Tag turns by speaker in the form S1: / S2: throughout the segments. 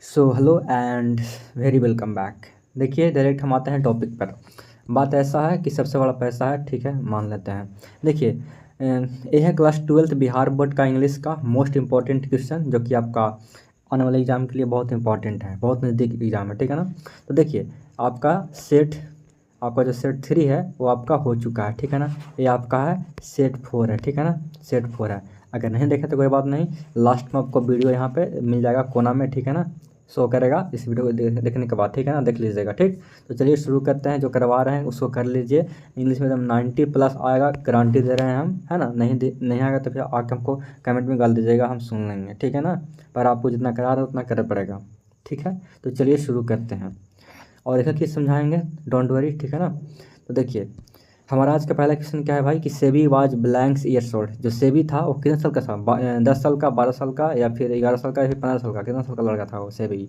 S1: So hello and very welcome back. देखिए direct हम आते हैं टॉपिक पर। बात ऐसा है कि सबसे बड़ा पैसा है, ठीक है, मान लेते हैं। देखिए ये है क्लास 12th बिहार बोर्ड का इंग्लिश का मोस्ट इंपॉर्टेंट क्वेश्चन, जो कि आपका आने वाले एग्ज़ाम के लिए बहुत इंपॉर्टेंट है, बहुत नज़दीक एग्ज़ाम है, ठीक है ना। तो देखिए आपका जो सेट 3 है वो आपका हो चुका है, ठीक है ना। ये आपका है सेट 4 है, ठीक है ना, सेट 4 है। अगर नहीं देखे तो कोई बात नहीं, लास्ट में आपको वीडियो यहाँ पे मिल जाएगा कोना में, ठीक है ना, शो करेगा इस वीडियो को देखने के बाद, ठीक है ना, देख लीजिएगा। ठीक, तो चलिए शुरू करते हैं। जो करवा रहे हैं उसको कर लीजिए। इंग्लिश में एकदम 90+ आएगा, गारंटी दे रहे हैं हम, है ना। नहीं आएगा तो फिर आके हमको कमेंट में गाल दीजिएगा, हम सुन लेंगे, ठीक है ना। पर आपको जितना करा रहे हैं उतना करना पड़ेगा, ठीक है। तो चलिए शुरू करते हैं और एक चीज़ समझाएंगे, डोंट वरी, ठीक है ना। तो देखिए हमारा आज का पहला क्वेश्चन क्या है भाई कि SEBI was blanks years old. जो सेबी था वो कितने साल का था? 10 साल का, 12 साल का, या फिर 11 साल का, या फिर 15 साल का? कितना साल का लड़का था वो सेबी?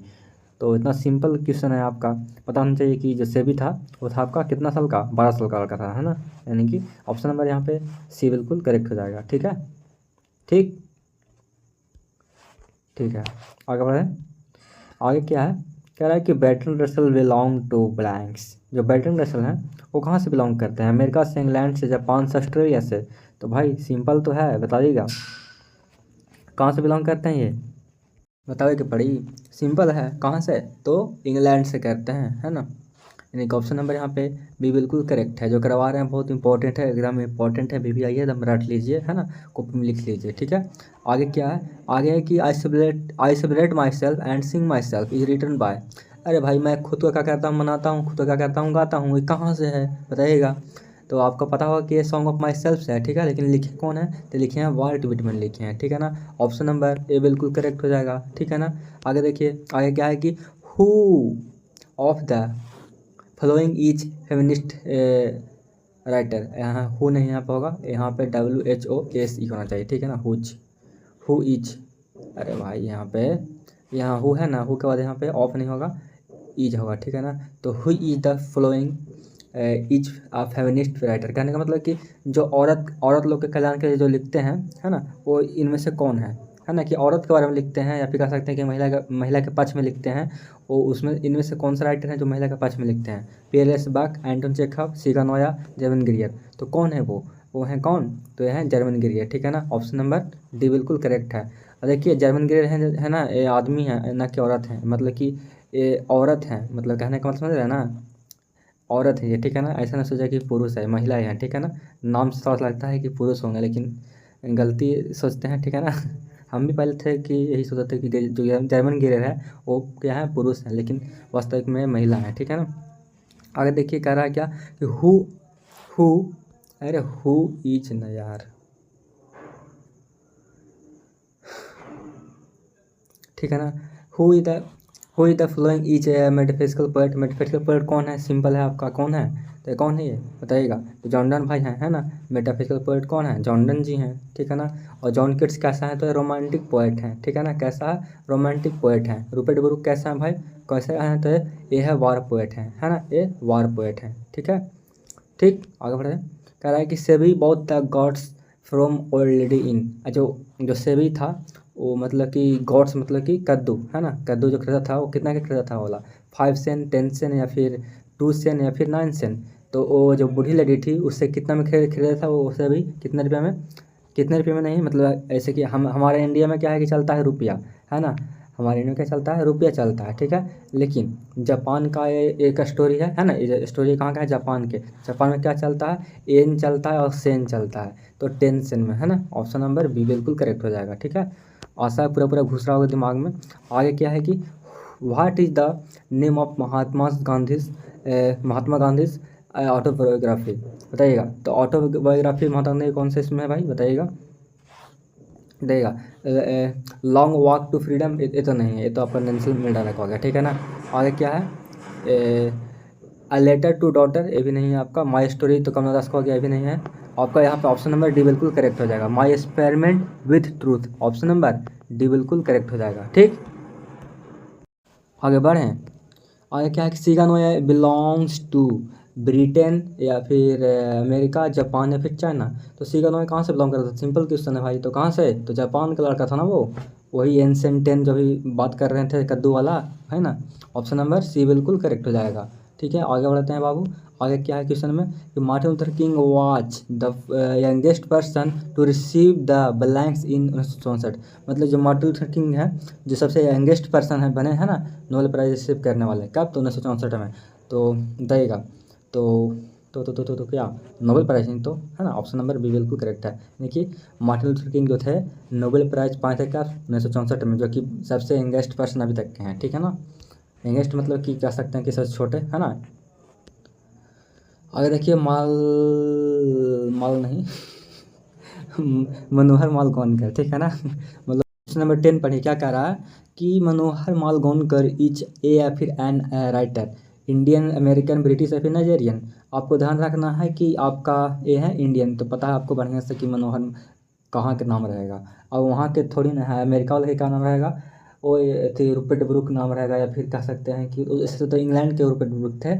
S1: तो इतना सिंपल क्वेश्चन है, आपका पता होना चाहिए कि जो सेबी था वो था आपका कितना साल का? 12 साल का लड़का था, है ना। यानी कि ऑप्शन नंबर यहाँ पे सी बिल्कुल करेक्ट हो जाएगा, ठीक है। ठीक ठीक है, आगे बढ़े। आगे क्या है, कह रहा है कि Bertrand Russell belong to blanks. जो बैटन रसल हैं वो कहाँ से बिलोंग करते हैं? अमेरिका से, इंग्लैंड से, जापान से, ऑस्ट्रेलिया से? तो भाई सिंपल तो है, बताइएगा कहाँ से बिलोंग करते हैं ये, बताओ कि पढ़ी। सिंपल है, कहाँ से? तो इंग्लैंड से करते हैं, है ना। यानी कि ऑप्शन नंबर यहाँ पे बी बिल्कुल करेक्ट है। जो करवा रहे हैं बहुत इंपॉर्टेंट है, एकदम इंपॉर्टेंट है, भी आइए एकदम रट लीजिए, है ना, कॉपी में लिख लीजिए, ठीक है। आगे क्या है, आगे है कि I separate myself and sing myself is written by. अरे भाई मैं खुद को क्या करता हूँ, मनाता हूँ, खुद को क्या करता हूँ, गाता हूँ, ये कहाँ से है बताइएगा। तो आपको पता होगा कि ये सॉन्ग ऑफ माई सेल्फ से है, ठीक है, लेकिन लिखे कौन है? तो लिखे हैं वाल्ट विटमैन लिखे हैं, ठीक है ना। ऑप्शन नंबर ए बिल्कुल करेक्ट हो जाएगा, ठीक है ना। आगे देखिए, आगे क्या है कि who of the following is feminist writer. यहाँ हु नहीं यहाँ पे होगा, यहाँ पे WHOSE होना चाहिए, ठीक है ना। हु इज, अरे भाई यहाँ हु है ना, हु के बाद यहाँ पे ऑफ नहीं होगा, इज होगा, ठीक है ना। तो who is the following is a feminist writer. कहने का मतलब कि जो औरत लोग के कल्याण के लिए जो लिखते हैं, है ना, वो इनमें से कौन है ना, कि औरत के बारे में लिखते हैं, या फिर कह सकते हैं कि महिला के पक्ष में लिखते हैं। वो उसमें इनमें से कौन सा राइटर है जो महिला के पक्ष में लिखते हैं? PLS बाक, एंटोन चेखव, सिगा नोया, जर्मन ग्रियर। तो कौन है वो हैं कौन? तो ये हैं जर्मन ग्रियर, ठीक है ना। ऑप्शन नंबर डी बिल्कुल करेक्ट है। और देखिए जर्मन ग्रियर है ना, ये आदमी है ना कि औरत है, मतलब कि ये औरत है, मतलब कहने का मतलब समझ रहे हैं ना, औरत है ये, ठीक है ना। ऐसा ना सोचा कि पुरुष है, महिला है, ठीक है ना। नाम से थोड़ा सा लगता है कि पुरुष होंगे, लेकिन गलती सोचते हैं, ठीक है ना। हम भी पहले थे कि यही सोचते थे कि जो जर्मन गिरेर है वो क्या है, पुरुष है, लेकिन वास्तविक में महिला है, ठीक है ना। आगे देखिए कह रहा है क्या कि हु अरे हु इज न यार, ठीक है ना। Who is the who is the following is metaphysical poet. Metaphysical poet कौन है? सिंपल है आपका, कौन है? तो कौन है ये बताइएगा? तो जॉन भाई हैं, है ना। मेटाफिजिकल पोएट कौन है? जॉन जी हैं, ठीक है ना। और जॉन किट्स कैसा है? तो रोमांटिक पोएट हैं, ठीक है ना। कैसा है? रोमांटिक पोएट हैं। रूपर्ट ब्रूक कैसा है भाई? कैसे हैं? तो ये है वार पोएट है ना, ये वार पोएट है, ठीक है। ठीक, आगे बढ़े। कह रहा है कि SEBI bought the gods from old lady in. जो सेबी था वो मतलब कि गॉड्स मतलब कि कद्दू, है ना। कद्दू जो खरीदा था वो कितना का खरीदा था? बोला 5 सेंट, 10 सेंट, या फिर 2 सेंट, या फिर 9 सेंट। तो वो जो बूढ़ी लेडी थी उससे कितना में खरीदा था वो सेबी? कितने रुपये में? कितने रुपये में नहीं, मतलब ऐसे कि हम हमारे इंडिया में क्या है कि चलता है रुपया, है ना। हमारे इंडिया में क्या चलता है? रुपया चलता है, ठीक है। लेकिन जापान का ये एक स्टोरी है ना, ये स्टोरी कहाँ का है? जापान के। जापान में क्या चलता है? एन चलता है और सेन चलता है, तो 10 सेन में, है ना। ऑप्शन नंबर बी बिल्कुल करेक्ट हो जाएगा, ठीक है। आशा है पूरा पूरा घुस रहा होगा दिमाग में। आगे क्या है कि what is the name of Mahatma Gandhi autobiography? बताइएगा। तो ऑटोबायोग्राफी महात्मा गांधी कौन से इसमें है भाई, बताइएगा। देगा लॉन्ग वॉक टू फ्रीडम, ये तो नहीं है, ये तो आपका नेल्सन मंडेला का हो गया, ठीक है ना। आगे क्या है? अ लेटर टू डॉटर, ये भी नहीं है आपका। माई स्टोरी तो कमला दास का हो गया, ये भी नहीं है आपका। यहाँ पे ऑप्शन नंबर डी बिल्कुल करेक्ट हो जाएगा। My experiment with truth, option number D बिल्कुल करेक्ट हो जाएगा, ठीक। आगे बढ़ें। आगे क्या है कि सिगानोया बिलोंग्स टू ब्रिटेन, या फिर अमेरिका, जापान, या फिर चाइना? तो सिगानोया कहाँ से बिलोंग करता था? सिंपल क्वेश्चन है भाई, तो कहाँ से? तो जापान का लड़का था ना वो वही एंशिएंट टेन जो भी बात कर रहे थे कद्दू वाला, है ना। ऑप्शन नंबर सी बिल्कुल करेक्ट हो जाएगा। ठीक है, आगे बढ़ते हैं बाबू। आगे क्या है क्वेश्चन में कि Martin Luther King was the youngest person to receive the blanks in 1964। मतलब जो मार्टिन लूथर किंग है, जो सबसे यंगेस्ट पर्सन है बने हैं ना नोबेल प्राइज रिसीव करने वाले, कब? तो 1964 में। तो बताइएगा। तो क्या नोबेल प्राइज नहीं तो, है ना। ऑप्शन नंबर बी बिल्कुल करेक्ट है। देखिए मार्टिन लूथर किंग जो थे नोबेल प्राइज पाए थे कब? 1964 में, जो कि सबसे यंगेस्ट पर्सन अभी तक के हैं। ठीक है ना। यंगेस्ट मतलब कि कह सकते हैं कि सबसे छोटे, है ना। आगे देखिए माल माल नहीं मनोहर मालगोनकर, ठीक है ना। मतलब क्वेश्चन नंबर 10 पढ़िए क्या कह रहा है कि मनोहर मालगोनकर इज ए या फिर an writer, Indian, American, British या फिर नाइजेरियन। आपको ध्यान रखना है कि आपका ए है इंडियन, तो पता है आपको बढ़िया से कि मनोहर कहाँ के नाम रहेगा। और वहाँ के थोड़ी ना है, अमेरिका वाले के क्या नाम रहेगा, वो थे रूपर्ट ब्रुक नाम रहेगा, या फिर कह सकते हैं कि ऐसे तो इंग्लैंड के रूपर्ट ब्रुक थे,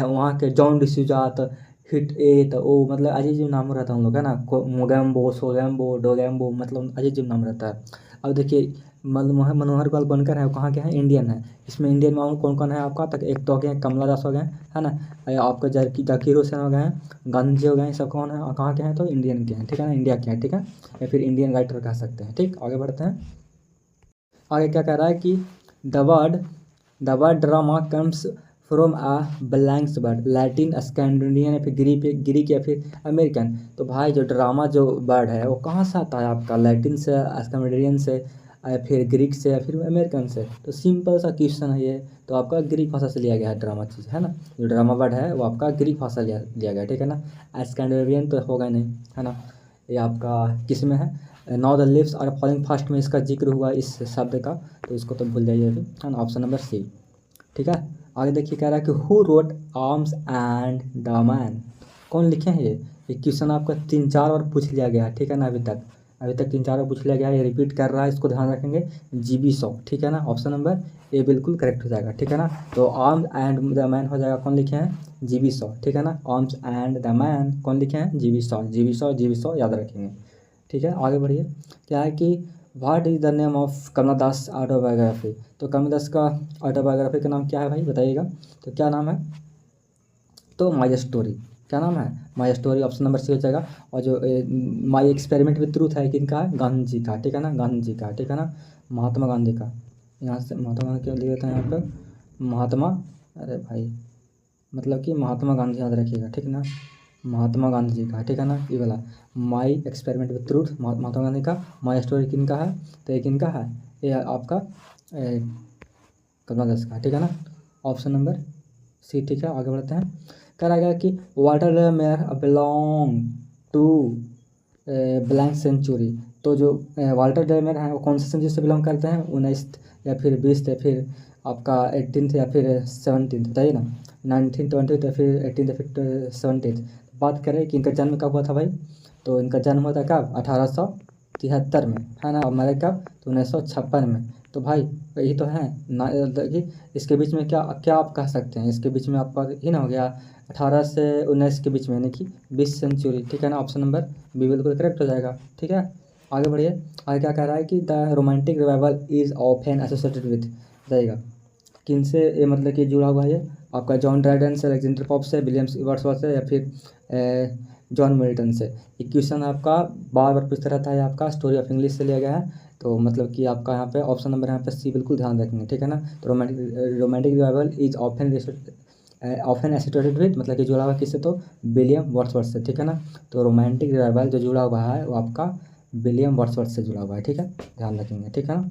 S1: वहाँ के जॉन डिसूजा, तो हिट ए, तो वो मतलब अजीब अजीब नाम रहता है उन लोग, है ना। मोगैम्बो, सोगैम्बो, डोगैम्बो, मतलब अजीब अजीब नाम रहता है। अब देखिए मनोहर लाल बनकर है, वो कहाँ के हैं? इंडियन है। इसमें इंडियन में कौन कौन है आपका? तक एक तो हो गए कमला दास हो गए, है ना। आपका जाकिर हुसैन हो गए हैं, गांधी जी हो गए हैं, सब कौन है और कहाँ के हैं? तो इंडियन के हैं, ठीक है ना, इंडिया के हैं, ठीक है। या फिर इंडियन राइटर कह सकते हैं। ठीक, आगे बढ़ते हैं। आगे क्या कह रहा है कि the word the word drama comes from a blanks word, Latin, Scandinavian, या फिर ग्रीक या फिर अमेरिकन। तो भाई जो ड्रामा जो वर्ड है वो कहाँ से आता है आपका? लैटिन से, स्कैंडिनेवियन से, या फिर ग्रीक से, या फिर अमेरिकन से। तो सिंपल सा क्वेश्चन है ये। तो आपका ग्रीक भाषा से लिया गया है ड्रामा चीज़, है ना। जो ड्रामा वर्ड है वो आपका ग्रीक भाषा लिया गया है, ठीक है ना। स्कैंडिनेवियन तो होगा नहीं, है ना। ये आपका किस में है? Now the leaves are falling fast में इसका जिक्र हुआ इस शब्द का, तो इसको तो भूल जाइए अभी, है ना। ऑप्शन नंबर सी, ठीक है। आगे देखिए कह रहा है कि who wrote arms and the man, कौन लिखे हैं ये क्वेश्चन आपका 3-4 बार पूछ लिया गया है, ठीक है ना। अभी तक 3-4 बार पूछ लिया गया है, ये रिपीट कर रहा है, इसको ध्यान रखेंगे। जीबी शॉ, ठीक है ना। ऑप्शन नंबर ए बिल्कुल करेक्ट हो जाएगा, ठीक है ना। तो आर्म्स एंड द मैन हो जाएगा, कौन लिखे हैं? जीबी शॉ, ठीक है ना। आर्म्स एंड द मैन कौन लिखे हैं? जीबी शॉ याद रखेंगे, ठीक है। आगे बढ़िए। क्या है कि what is the name of Kamala Das autobiography. तो कमला दास का ऑटोबायोग्राफी का नाम क्या है भाई, बताइएगा। तो क्या नाम है? तो माई स्टोरी। क्या नाम है? My story, option number C हो जाएगा। और जो माई एक्सपेरिमेंट विद ट्रूथ है किनका है? गांधी जी का, ठीक है ना। गांधी जी का, ठीक है ना। महात्मा गांधी का। यहाँ से महात्मा गांधी क्यों लिए होते हैं यहाँ पर? महात्मा, अरे भाई मतलब कि महात्मा गांधी याद रखिएगा, ठीक ना। महात्मा गांधी जी का, ठीक है ना। ये वाला my experiment with truth Mahatma Gandhi का। माई स्टोरी किनका है? तो ये किनका है? ये आपका कमला दास का, ठीक है ना। ऑप्शन नंबर सी, ठीक है। आगे बढ़ते हैं। कह रहा गया कि Walter Mayer belong to blank century. तो जो वाल्टर डैमर हैं वो कौन सी सेंचुरी से बिलोंग करते हैं? 19 या फिर 20 या फिर आपका 18 या फिर 17, बताइए ना। 19, 20 या फिर 18 या फिर 17। बात करें कि इनका जन्म कब हुआ था भाई, तो इनका जन्म हुआ था कब? 1873 में, है ना। और मरे कब? तो 1956 में। तो भाई यही तो है ना। देखिए इसके बीच में क्या क्या आप कह सकते हैं, इसके बीच में आपका ही ना हो गया 18 से 19 के बीच में, यानी कि 20 सेंचुरी, ठीक है ना। ऑप्शन नंबर बी बिल्कुल करेक्ट हो जाएगा, ठीक है। आगे बढ़िए। आगे क्या कह रहा है कि the romantic revival is often associated with, बताइएगा किन से ये मतलब कि जुड़ा हुआ है ये? आपका जॉन ड्राइडन से, अलेक्जेंडर पोप से, विलियम्स वर्ड्सवर्थ से, या फिर जॉन मिल्टन से। ये क्वेश्चन आपका बार बार पूछता रहता है, आपका स्टोरी ऑफ इंग्लिश से लिया गया है। तो मतलब कि आपका यहाँ पे ऑप्शन नंबर यहाँ पे सी बिल्कुल ध्यान रखेंगे, ठीक है ना। तो romantic revival is often associated with, मतलब कि जुड़ा हुआ किससे? तो विलियम वर्ड्सवर्थ से, ठीक है ना। तो रोमांटिक रिवाइवल जो जुड़ा हुआ है वो आपका विलियम वर्ड्सवर्थ से जुड़ा हुआ है, ठीक है। ध्यान रखेंगे, ठीक है ना।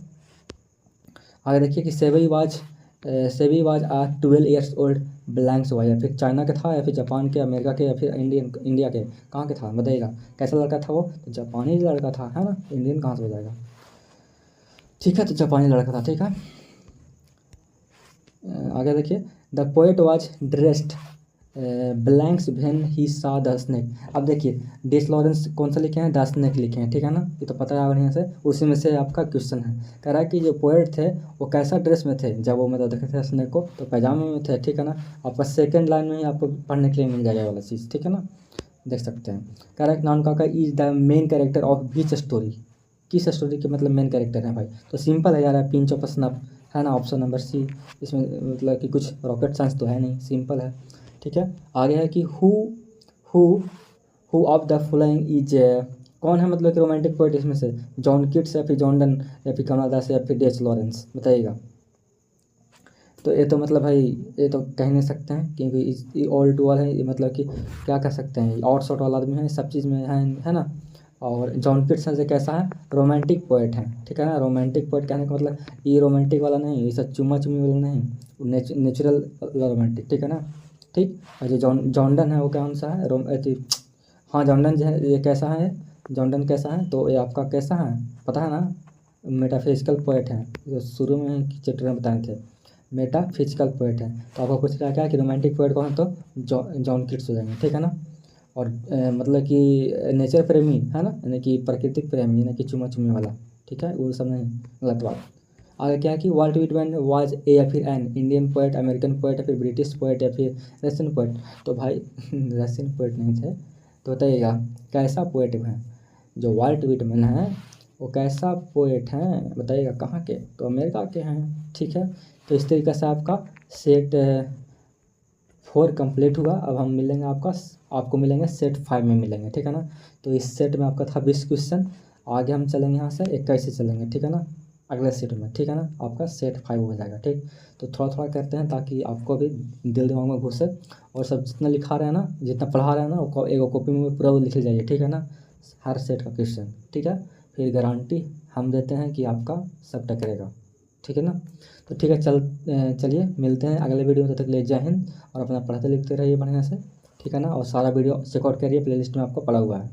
S1: आगे देखिए कि सेवी was a 12 years old blanks हुआ, या फिर चाइना का था, या फिर जापान के, अमेरिका के, या फिर इंडिया के, कहाँ के था बताइएगा। कैसा लड़का था वो? तो जापानी लड़का था, है ना। इंडियन कहाँ से हो जाएगा, ठीक है। तो जापानी लड़का था, ठीक है। आगे देखिए the poet was dressed blanks when he सा द स्नेक। अब देखिए डेस लॉरेंस कौन सा लिखे हैं? द स्नेक लिखे हैं, ठीक है ना। ये तो पता है बढ़िया से, उसी में से आपका क्वेश्चन है। कह रहा है कि जो पोएट थे वो कैसा ड्रेस में थे जब वो मतलब देखे थे स्नेक को? तो पैजामे में थे, ठीक है ना। आपका सेकंड लाइन में ही आपको पढ़ने के लिए मिल जाएगा वाला चीज़, ठीक है ना। देख सकते हैं। कह रहा है कि नानकाका is the main character of beach story. किस स्टोरी के मतलब मेन कैरेक्टर हैं भाई? तो सिंपल है यार, पिंच ऑफ स्नफ है ना, ऑप्शन नंबर सी। इसमें मतलब कि कुछ रॉकेट साइंस तो है नहीं, सिंपल है। ठीक है, आगे है कि who who of the following is, कौन है मतलब कि रोमांटिक पोइट इसमें से? जॉन किट्स या फिर जॉन डन या फिर कमला दास या फिर डेच लॉरेंस, बताइएगा। तो ये तो मतलब भाई ये तो कह नहीं सकते हैं, क्योंकि ये ऑल टू ऑल है, ये मतलब कि क्या कह सकते हैं, आउट शॉट वाला आदमी है, सब चीज़ में है ना। और जॉन किट्स से कैसा है, रोमांटिक पोएट है, ठीक है ना। रोमांटिक पोएट कहने का मतलब ये रोमांटिक वाला नहीं, ये सब चुम्मा चुम्मी वाला नहीं, नेचुरल रोमांटिक, ठीक है ना। ठीक। और जो जॉन्डन है वो कौन सा है, हाँ जॉन्डन जो है ये कैसा है, जॉन्डन कैसा है, तो ये आपका कैसा है पता है ना, मेटाफिजिकल पोएट है, जो शुरू में चैप्टर में बताए थे, मेटाफिजिकल पोएट है। तो आपको पूछ रहा है क्या कि रोमांटिक पोएट कौन है, तो जॉन किट्स हो जाएंगे, ठीक है ना। और मतलब कि नेचर प्रेमी है ना, यानी कि प्राकृतिक प्रेमी, यानी कि चुम्मा चुम्मी वाला, ठीक है, वो सब नहीं, गलत बात। आगे क्या है कि वाल्ट व्हिटमैन वाज ए या फिर an Indian poet, American poet या फिर ब्रिटिश पोएट या फिर रशियन पोएट? तो भाई रशियन पोएट नहीं थे, तो बताइएगा कैसा पोएट है जो वाल्ट व्हिटमैन है, वो कैसा पोएट हैं बताइएगा, कहाँ के? तो अमेरिका के हैं, ठीक है। तो इस तरीके से आपका सेट 4 कंप्लीट हुआ। अब हम मिलेंगे आपको मिलेंगे सेट 5 में मिलेंगे, ठीक है ना। तो इस सेट में आपका था 20 क्वेश्चन, आगे हम चलेंगे यहाँ से 21 से चलेंगे, ठीक है ना, अगले सेट में, ठीक है ना। आपका सेट 5 हो जाएगा, ठीक। तो थोड़ा थोड़ा करते हैं ताकि आपको भी दिल दिमाग में घुसे, और सब जितना लिखा रहे हैं ना, जितना पढ़ा रहे हैं ना, वो एक कॉपी में पूरा वो लिख जाइए, ठीक है ना, हर सेट का क्वेश्चन, ठीक है। फिर गारंटी हम देते हैं कि आपका सब टकरेगा, ठीक है ना। तो ठीक है, चलिए मिलते हैं अगले वीडियो में, तब तक ले जय हिंद, और अपना पढ़ते लिखते रहिए बढ़िया से, ठीक है ना। और सारा वीडियो चेकआउट करिए, प्लेलिस्ट में आपको पड़ा हुआ है।